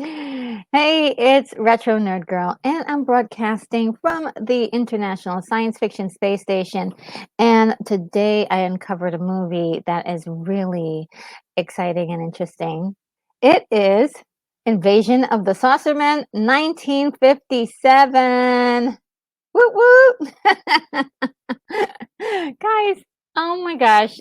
Hey, it's Retro Nerd Girl, and I'm broadcasting from the International Science Fiction Space Station. And today I uncovered a movie that is really exciting and interesting. It is Invasion of the Saucermen 1957. Woot woot! Guys, oh my gosh.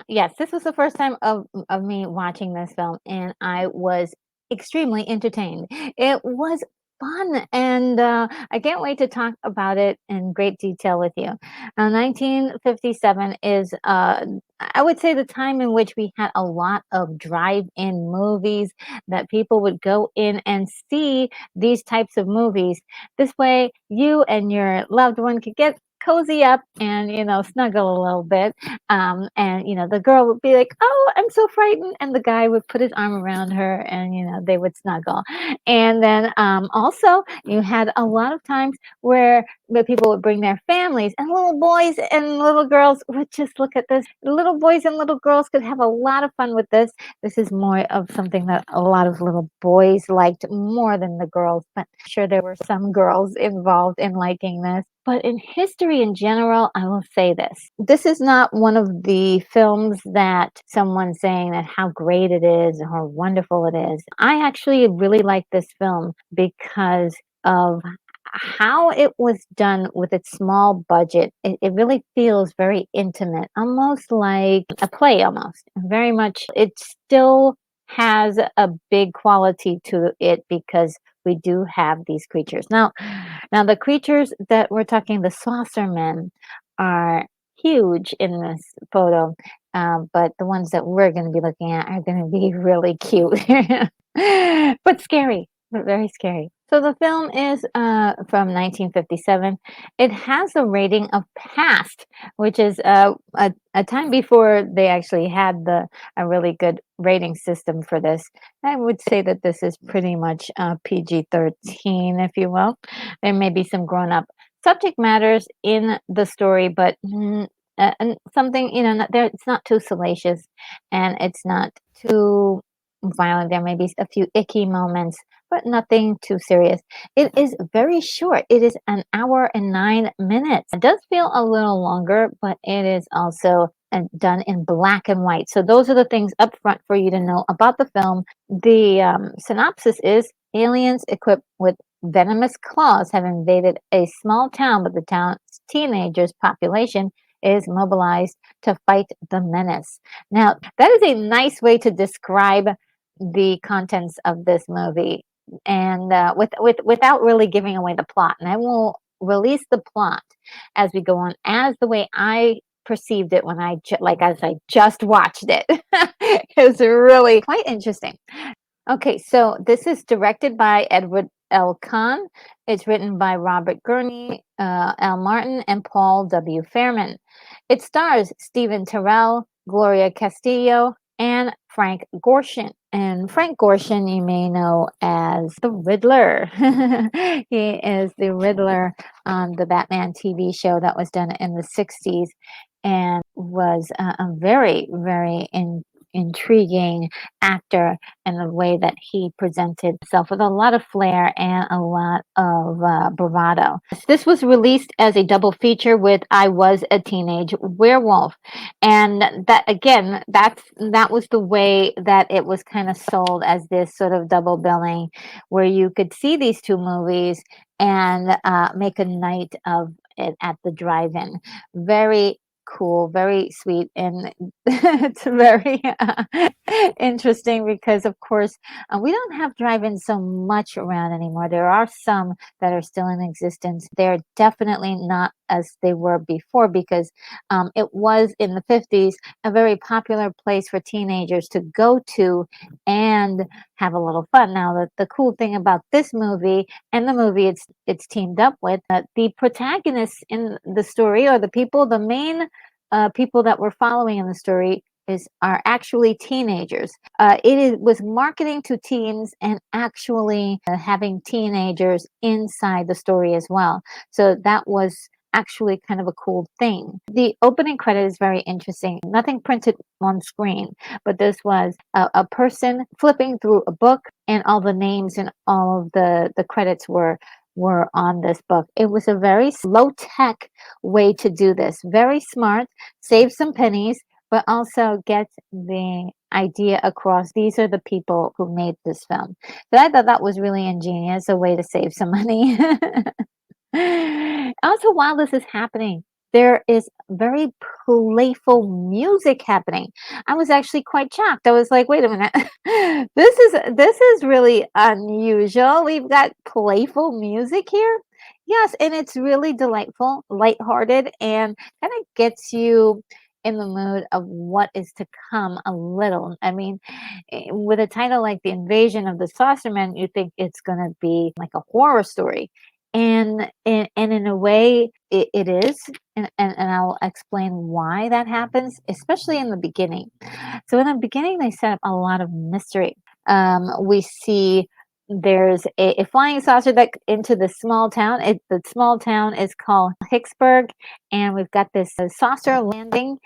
Yes, this was the first time of me watching this film, and I was extremely entertained. It was fun, and I can't wait to talk about it in great detail with you. 1957 is, I would say, the time in which we had a lot of drive-in movies that people would go in and see these types of movies. This way, you and your loved one could get cozy up and snuggle a little bit, and the girl would be like, "Oh, I'm so frightened," and the guy would put his arm around her, and they would snuggle. And then also you had a lot of times where the people would bring their families, and little boys and little girls would just look at this. Little boys and little girls could have a lot of fun with this. This is more of something that a lot of little boys liked more than the girls, but I'm sure there were some girls involved in liking this. But in history in general, I will say this. This is not one of the films that someone's saying that how great it is or how wonderful it is. I actually really like this film because of how it was done with its small budget. It really feels very intimate, almost like a play, almost. Very much, it still has a big quality to it because we do have these creatures. Now the creatures that we're talking, the saucer men, are huge in this photo, but the ones that we're going to be looking at are going to be really cute, but scary, but very scary. So the film is from 1957. It has a rating of past, which is a time before they actually had a really good rating system for this. I would say that this is pretty much PG-13, if you will. There may be some grown-up subject matters in the story, but and something, not there. It's not too salacious, and it's not too violent. There may be a few icky moments, but nothing too serious. It is very short. It is an hour and 9 minutes. It does feel a little longer, but it is also done in black and white. So those are the things up front for you to know about the film. The synopsis is aliens equipped with venomous claws have invaded a small town, but the town's teenagers population is mobilized to fight the menace. Now, that is a nice way to describe the contents of this movie, and without really giving away the plot. And I will release the plot as we go on, as the way I perceived it when as I just watched it. It was really quite interesting. Okay, so this is directed by Edward L. Kahn. It's written by Robert Gurney, L. Martin, and Paul W. Fairman. It stars Stephen Terrell, Gloria Castillo, and Frank Gorshin. And Frank Gorshin, you may know as the Riddler. He is the Riddler on the Batman TV show that was done in the 60s and was a very, very intriguing actor, and the way that he presented himself with a lot of flair and a lot of bravado. This was released as a double feature with I Was a Teenage Werewolf, and that again, that was the way that it was kind of sold, as this sort of double billing, where you could see these two movies and make a night of it at the drive-in. Very cool, very sweet, and it's very interesting because, of course, we don't have drive-ins so much around anymore. There are some that are still in existence. They're definitely not as they were before because it was in the 50s a very popular place for teenagers to go to and have a little fun. Now, the cool thing about this movie and the movie it's teamed up with, the protagonists in the story, or the main people that we're following in the story, are actually teenagers. Was marketing to teens and actually having teenagers inside the story as well. So that was actually kind of a cool thing. The opening credit is very interesting. Nothing printed on screen, but this was a person flipping through a book, and all the names and all of the credits were on this book. It was a very low tech way to do this. Very smart, save some pennies, but also get the idea across. These are the people who made this film. So I thought that was really ingenious, a way to save some money. Also, while this is happening, there is very playful music happening. I was actually quite shocked. I was like, "Wait a minute, this is really unusual. We've got playful music here." Yes, and it's really delightful, lighthearted, and kind of gets you in the mood of what is to come a little. I mean, with a title like The Invasion of the Saucermen, you think it's going to be like a horror story. And in a way, it is, and I'll explain why that happens, especially in the beginning. So in the beginning, they set up a lot of mystery. We see there's a flying saucer that into the small town. The small town is called Hicksburg, and we've got this saucer landing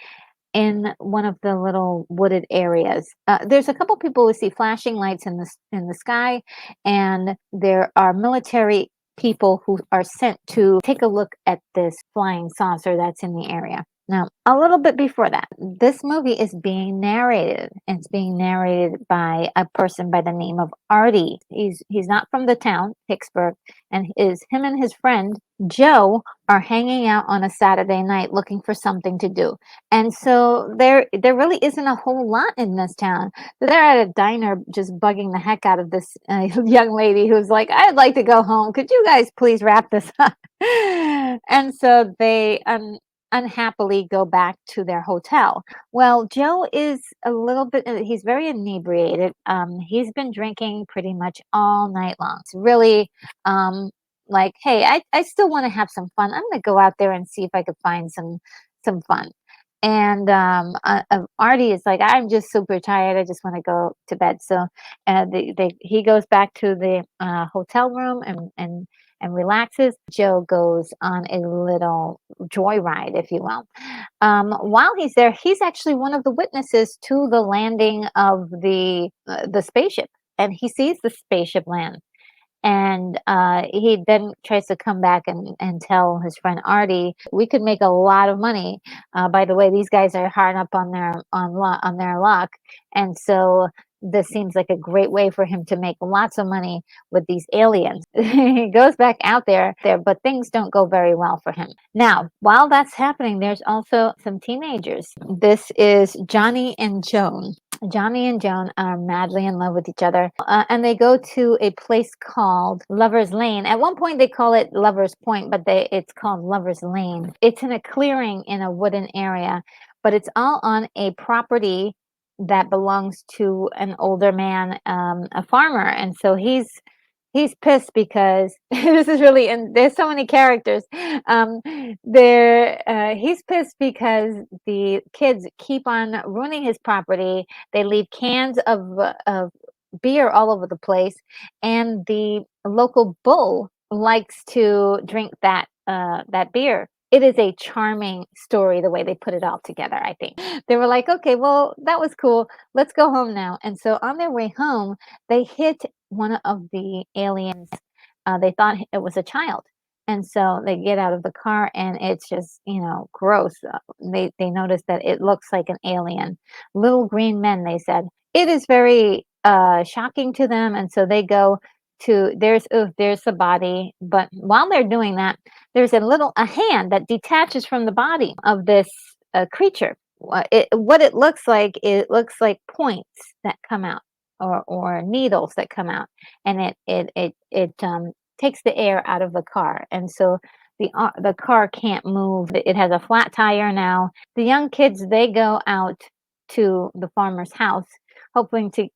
in one of the little wooded areas. There's a couple people who see flashing lights in the sky, and there are military people who are sent to take a look at this flying saucer that's in the area. Now, a little bit before that, this movie is being narrated. It's being narrated by a person by the name of Artie. He's not from the town, Hicksburg, and him and his friend Joe are hanging out on a Saturday night looking for something to do. And so there really isn't a whole lot in this town. So they're at a diner just bugging the heck out of this young lady who's like, "I'd like to go home. Could you guys please wrap this up?" And so they unhappily go back to their hotel. Well, Joe is a little bit, he's very inebriated. He's been drinking pretty much all night long. It's really like, hey, I still want to have some fun. I'm going to go out there and see if I could find some fun. And Artie is like, "I'm just super tired. I just want to go to bed." So he goes back to the hotel room and relaxes. Joe goes on a little joyride, if you will. While he's there, he's actually one of the witnesses to the landing of the spaceship, and he sees the spaceship land. And he then tries to come back and tell his friend Artie, "We could make a lot of money. By the way, these guys are hard up on their luck, and so this seems like a great way for him to make lots of money with these aliens." He goes back out there, but things don't go very well for him. Now, while that's happening, there's also some teenagers. This is Johnny and Joan. Johnny and Joan are madly in love with each other, and they go to a place called Lover's Lane. At one point, they call it Lover's Point, but it's called Lover's Lane. It's in a clearing in a wooden area, but it's all on a property that belongs to an older man, a farmer, and so he's pissed because this is really, and there's so many characters. He's pissed because the kids keep on ruining his property. They leave cans of beer all over the place, and the local bull likes to drink that beer. It is a charming story the way they put it all together, I think. They were like, "Okay, well, that was cool. Let's go home now." And so on their way home, they hit one of the aliens. They thought it was a child. And so they get out of the car, and it's just, gross. They notice that it looks like an alien. Little green men, they said. It is very shocking to them. And so they go to, there's the body. But while they're doing that, there's a hand that detaches from the body of this creature. What it looks like, it looks like points that come out, or needles that come out, and it takes the air out of the car, and so the car can't move. It has a flat tire now. The young kids, they go out to the farmer's house, hoping to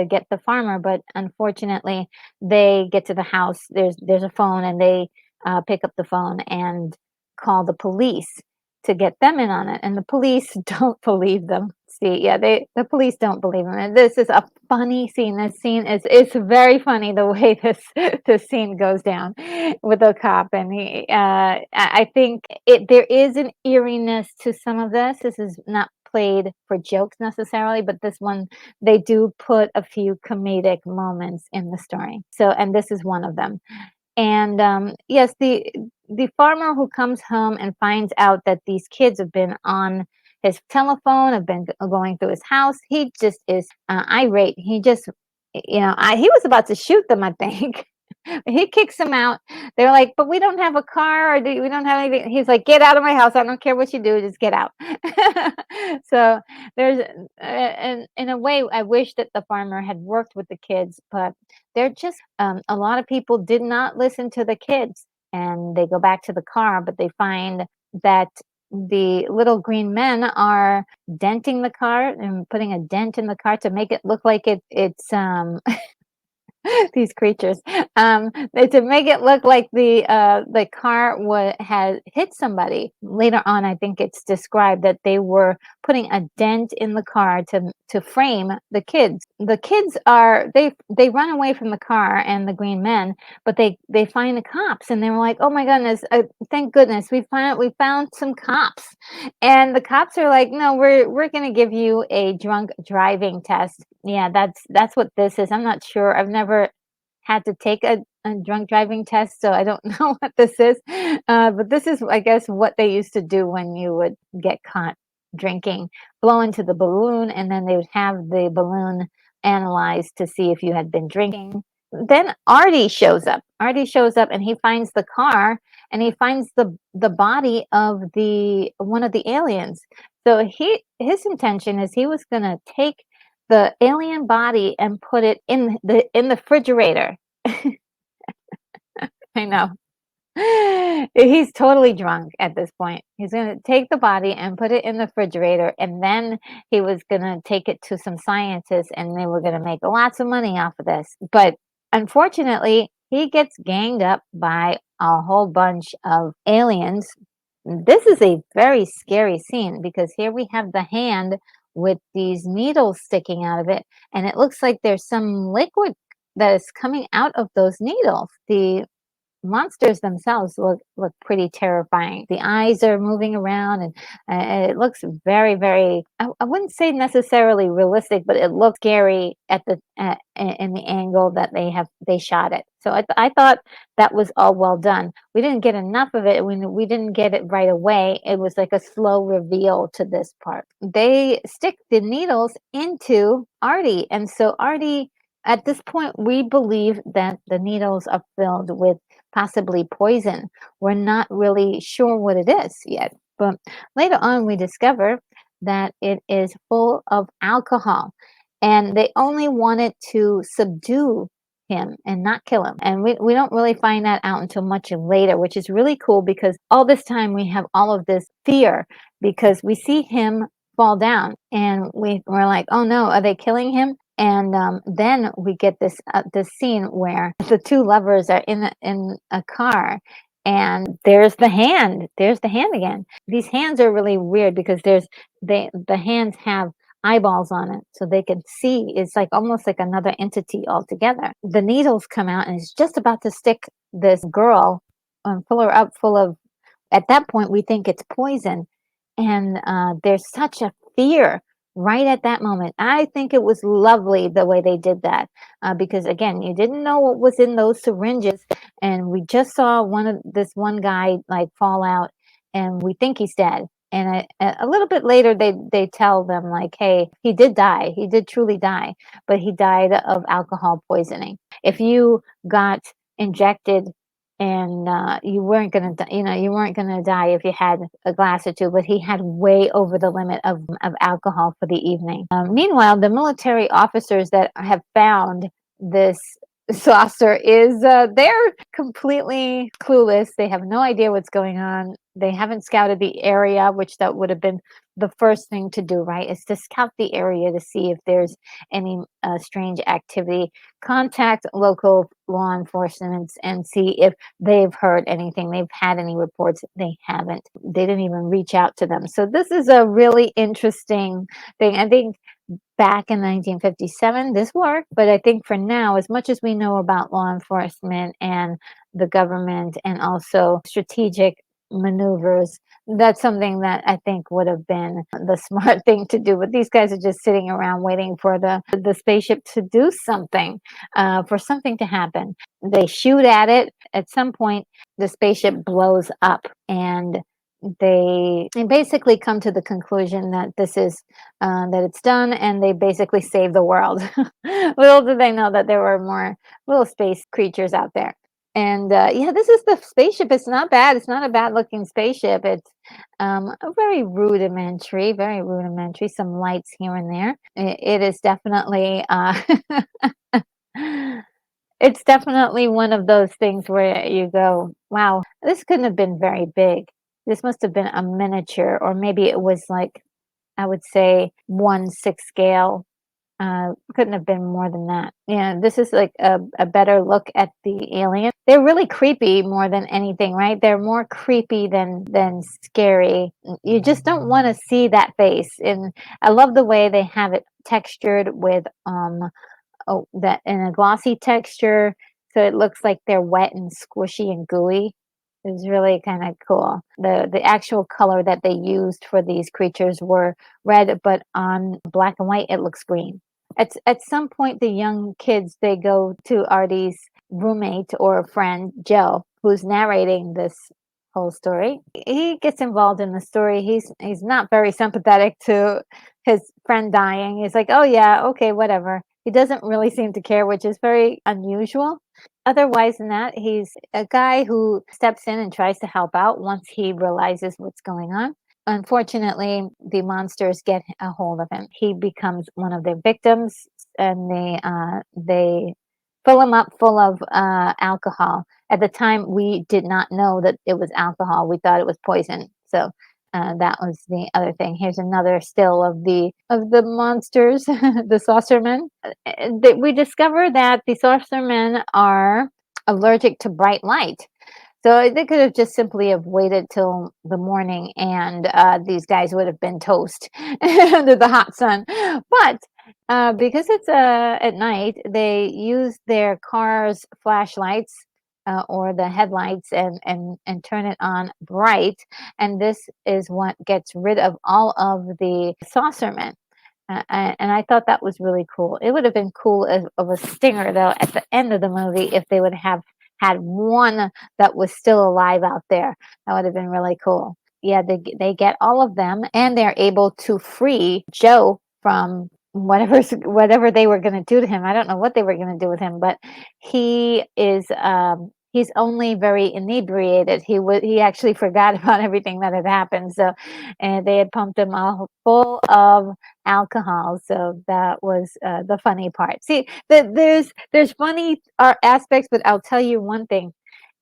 get the farmer, but unfortunately, they get to the house. There's a phone, and they pick up the phone and call the police. to get them in on it, and the police don't believe them. See, yeah, the police don't believe him, and this is a funny scene. This scene is it's very funny the way this scene goes down with the cop, and I think there is an eeriness to some of this. This is not played for jokes necessarily, but this one they do put a few comedic moments in the story. So, and this is one of them. And yes, the farmer who comes home and finds out that these kids have been on his telephone, have been going through his house. He just is irate. He just, he was about to shoot them, I think. He kicks them out. They're like, but we don't have a car, or we don't have anything. He's like, get out of my house. I don't care what you do, just get out. So there's, and in a way, I wish that the farmer had worked with the kids, but they're just, a lot of people did not listen to the kids, and they go back to the car, but they find that the little green men are denting the car and putting a dent in the car to make it look like it's these creatures, to make it look like the car had hit somebody. Later on, I think it's described that they were putting a dent in the car to frame the kids. The kids they run away from the car and the green men, but they find the cops, and they were like, oh my goodness, thank goodness we found some cops. And the cops are like, no, we're gonna give you a drunk driving test. Yeah, that's what this is. I'm not sure. I've never had to take a drunk driving test, so I don't know what this is. But this is, I guess, what they used to do when you would get caught drinking. Blow into the balloon, and then they would have the balloon analyzed to see if you had been drinking. Then Artie shows up. Artie shows up, and he finds the car, and he finds the body of the one of the aliens. So his intention is he was going to take the alien body and put it in the refrigerator. I know. He's totally drunk at this point. He's going to take the body and put it in the refrigerator, and then he was going to take it to some scientists, and they were going to make lots of money off of this. But unfortunately, he gets ganged up by a whole bunch of aliens. This is a very scary scene because here we have the hand with these needles sticking out of it, and it looks like there's some liquid that is coming out of those needles. The monsters themselves look pretty terrifying. The eyes are moving around, and it looks very, very. I wouldn't say necessarily realistic, but it looks scary at the in the angle that they shot it. So I thought that was all well done. We didn't get enough of it. We didn't get it right away. It was like a slow reveal to this part. They stick the needles into Artie, and so Artie. At this point, we believe that the needles are filled with possibly poison. We're not really sure what it is yet, but later on we discover that it is full of alcohol, and they only wanted to subdue him and not kill him. And we don't really find that out until much later, which is really cool because all this time we have all of this fear because we see him fall down, and we're like, oh no, are they killing him? And then we get this scene where the two lovers are in a car, and there's the hand. There's the hand again. These hands are really weird because the hands have eyeballs on it, so they can see. It's like almost like another entity altogether. The needles come out, and it's just about to stick this girl, fill her up full of. At that point, we think it's poison, and there's such a fear right at that moment. I think it was lovely the way they did that because again, you didn't know what was in those syringes, and we just saw this one guy like fall out, and we think he's dead. And a little bit later, they tell them like, hey, he did die. He did truly die, but he died of alcohol poisoning. If you got injected and you weren't gonna, you weren't gonna die if you had a glass or two. But he had way over the limit of alcohol for the evening. Meanwhile, the military officers that have found this saucer is they're completely clueless. They have no idea what's going on. They haven't scouted the area, which that would have been the first thing to do, right? Is to scout the area to see if there's any strange activity. Contact local law enforcement and see if they've heard anything. They've had any reports. They haven't. They didn't even reach out to them. So this is a really interesting thing. I think back in 1957, this worked, but I think for now, as much as we know about law enforcement and the government and also strategic maneuvers, that's something that I think would have been the smart thing to do. But these guys are just sitting around waiting for the spaceship to do something, for something to happen. They shoot at it. At some point, the spaceship blows up, and they basically come to the conclusion that this is that it's done, and they basically save the world. Little did they know that there were more little space creatures out there. And yeah, this is the spaceship. It's not bad. It's not a bad looking spaceship. It's a very rudimentary. Some lights here and there. It is definitely it's definitely one of those things where you go, wow, this couldn't have been very big. This must have been a miniature, or maybe it was like, I would say 1/6 scale. Couldn't have been more than that. Yeah, this is like a better look at the alien. They're really creepy more than anything, right? They're more creepy than scary. You just don't want to see that face. And I love the way they have it textured with that in a glossy texture, so it looks like they're wet and squishy and gooey. It's really kind of cool. The actual color that they used for these creatures were red, but on black and white it looks green. At some point, the young kids, they go to Artie's roommate or friend Joe, who's narrating this whole story. He gets involved in the story. He's not very sympathetic to his friend dying. He's like, "Oh yeah, okay, whatever." He doesn't really seem to care, which is very unusual. Otherwise than that, he's a guy who steps in and tries to help out once he realizes what's going on. Unfortunately, the monsters get a hold of him. He becomes one of their victims, and they fill him up full of alcohol. At the time, we did not know that it was alcohol. We thought it was poison. So that was the other thing. Here's another still of the monsters, the saucermen. We discover that the saucermen are allergic to bright light. So they could have just simply have waited till the morning, and these guys would have been toast under the hot sun. But because it's at night, they use their car's flashlights or the headlights and turn it on bright, and this is what gets rid of all of the saucermen. And I thought that was really cool. It would have been cool of a stinger, though, at the end of the movie if they would have had one that was still alive out there. That would have been really cool. Yeah, they get all of them, and they're able to free Joe from whatever they were going to do to him. I don't know what they were going to do with him, but he's only very inebriated. He actually forgot about everything that had happened. So, and they had pumped him all full of alcohol. So that was the funny part. See, there's funny aspects, but I'll tell you one thing.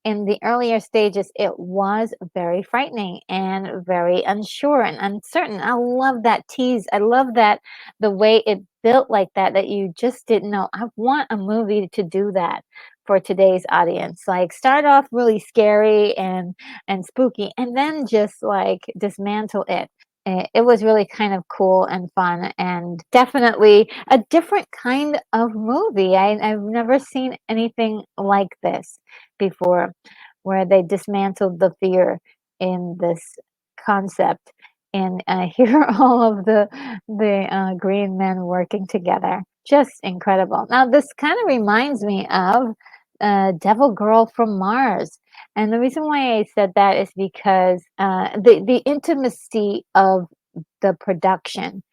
In the earlier stages, it was very frightening and very unsure and uncertain. I love that tease. I love that the way it built like that, that you just didn't know. I want a movie to do that for today's audience. Like start off really scary and spooky, and then just like dismantle it. It was really kind of cool and fun, and definitely a different kind of movie. I've never seen anything like this before, where they dismantled the fear in this concept. And hear all of the green men working together. Just incredible. Now, this kind of reminds me of Devil Girl from Mars. And the reason why I said that is because the intimacy of the production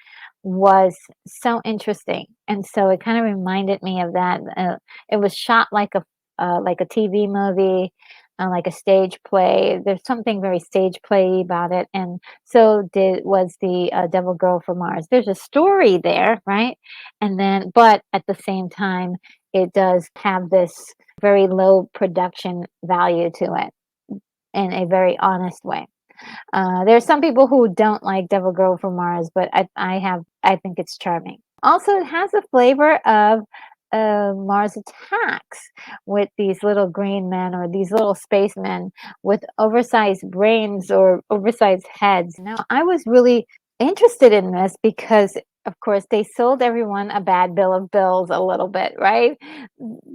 was so interesting, and so it kind of reminded me of that. It was shot like a TV movie. like a stage play. There's something very stage play about it, and so did was the Devil Girl from Mars. There's a story there, right? And then, but at the same time, it does have this very low production value to it in a very honest way. There's some people who don't like Devil Girl from Mars, but I think it's charming. Also, it has a flavor of Mars Attacks with these little green men or these little spacemen with oversized brains or oversized heads. Now, I was really interested in this because, of course, they sold everyone a bad bill of bills a little bit, right?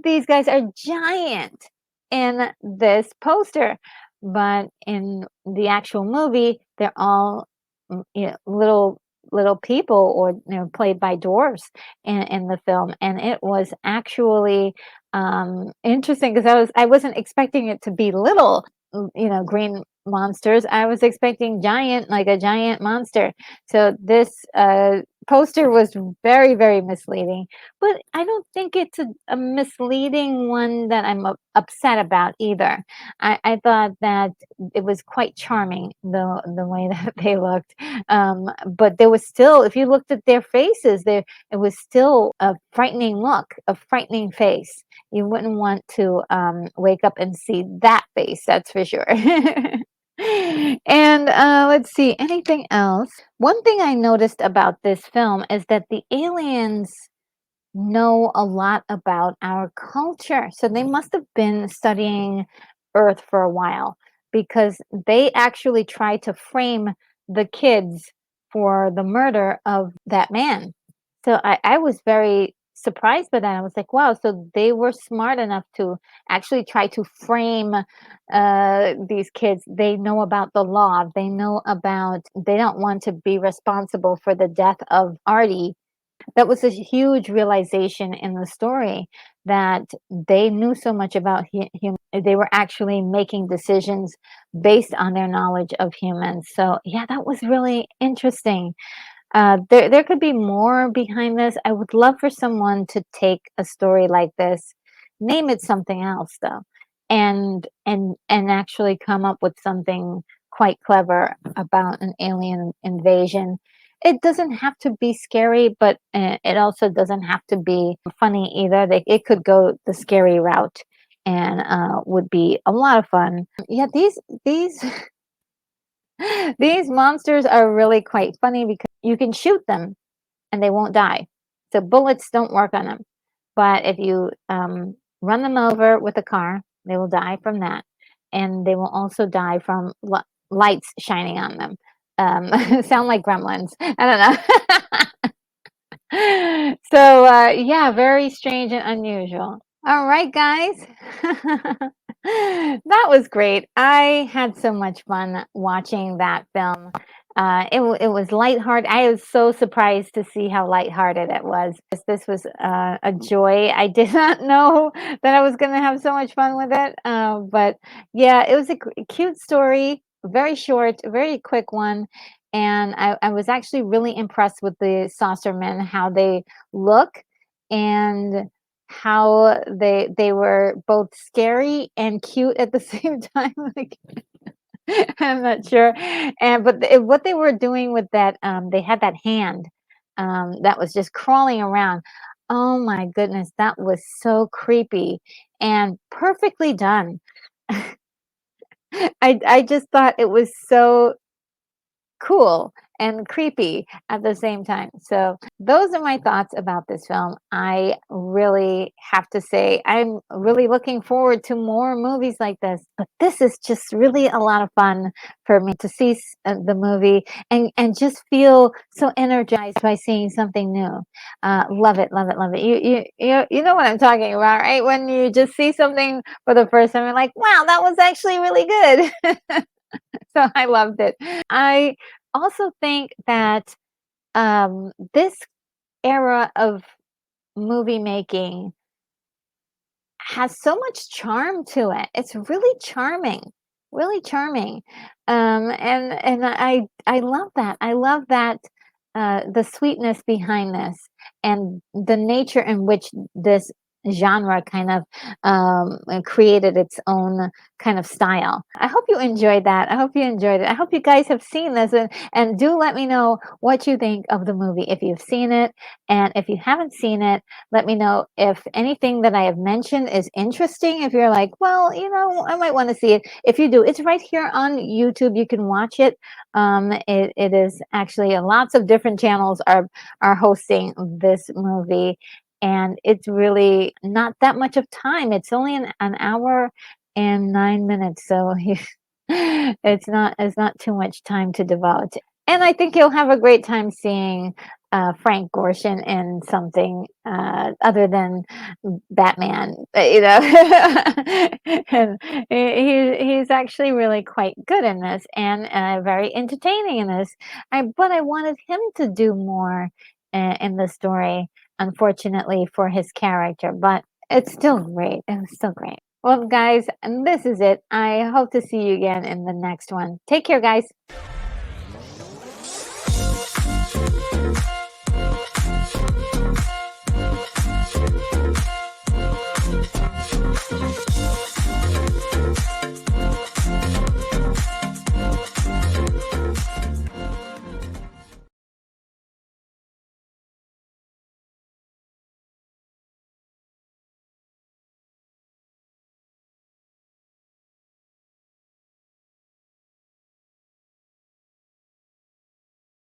These guys are giant in this poster, but in the actual movie, they're all little people or played by dwarfs in the film, and it was actually interesting because I wasn't expecting it to be little green monsters. I was expecting giant, like a giant monster. So this poster was very, very misleading, but I don't think it's a misleading one that I'm upset about either. I thought that it was quite charming, the way that they looked. But there was still, if you looked at their faces, there it was still a frightening look, a frightening face. You wouldn't want to wake up and see that face, that's for sure. And let's see, anything else? One thing I noticed about this film is that the aliens know a lot about our culture. So they must have been studying Earth for a while because they actually tried to frame the kids for the murder of that man. So I was very surprised by that. I was like, wow, so they were smart enough to actually try to frame these kids. They know about the law. They know about, they don't want to be responsible for the death of Artie. That was a huge realization in the story that they knew so much about hum they were actually making decisions based on their knowledge of humans. So, yeah, that was really interesting. There could be more behind this. I would love for someone to take a story like this, name it something else though, and actually come up with something quite clever about an alien invasion. It doesn't have to be scary, but it also doesn't have to be funny either. It could go the scary route and would be a lot of fun. Yeah, these these monsters are really quite funny because you can shoot them and they won't die. So bullets don't work on them. But if you run them over with a car, they will die from that. And they will also die from lights shining on them. Sound like gremlins. I don't know. So, yeah, very strange and unusual. All right, guys. That was great. I had so much fun watching that film. It was lighthearted. I was so surprised to see how lighthearted it was. This was a joy. I did not know that I was going to have so much fun with it. But yeah, it was a cute story, very short, very quick one. And I was actually really impressed with the saucermen, how they look and how they were both scary and cute at the same time. Like I'm not sure. And but what they were doing with that, they had that hand that was just crawling around. Oh my goodness, that was so creepy and perfectly done. I just thought it was so cool and creepy at the same time. So those are my thoughts about this film. I really have to say I'm really looking forward to more movies like this. But this is just really a lot of fun for me to see the movie and just feel so energized by seeing something new. Love it, love it, love it. You know what I'm talking about, right? When you just see something for the first time, you're like, wow, that was actually really good. So I loved it. I also think that this era of movie making has so much charm to it. It's really charming, really charming, and I love that. I love that the sweetness behind this and the nature in which this genre kind of created its own kind of style. I hope you enjoyed that. I hope you enjoyed it. I hope you guys have seen this, and do let me know what you think of the movie if you've seen it. And if you haven't seen it, let me know if anything that I have mentioned is interesting. If you're like, well, I might want to see it. If you do, it's right here on YouTube. You can watch it. It is actually lots of different channels are hosting this movie, and it's really not that much of time. It's only an hour and 9 minutes, so it's not too much time to devote. And I think you'll have a great time seeing Frank Gorshin in something other than Batman, and he's actually really quite good in this, and very entertaining in this. But I wanted him to do more in the story, unfortunately for his character, but it's still great. It was still great. Well, guys, and this is it. I hope to see you again in the next one. Take care, guys.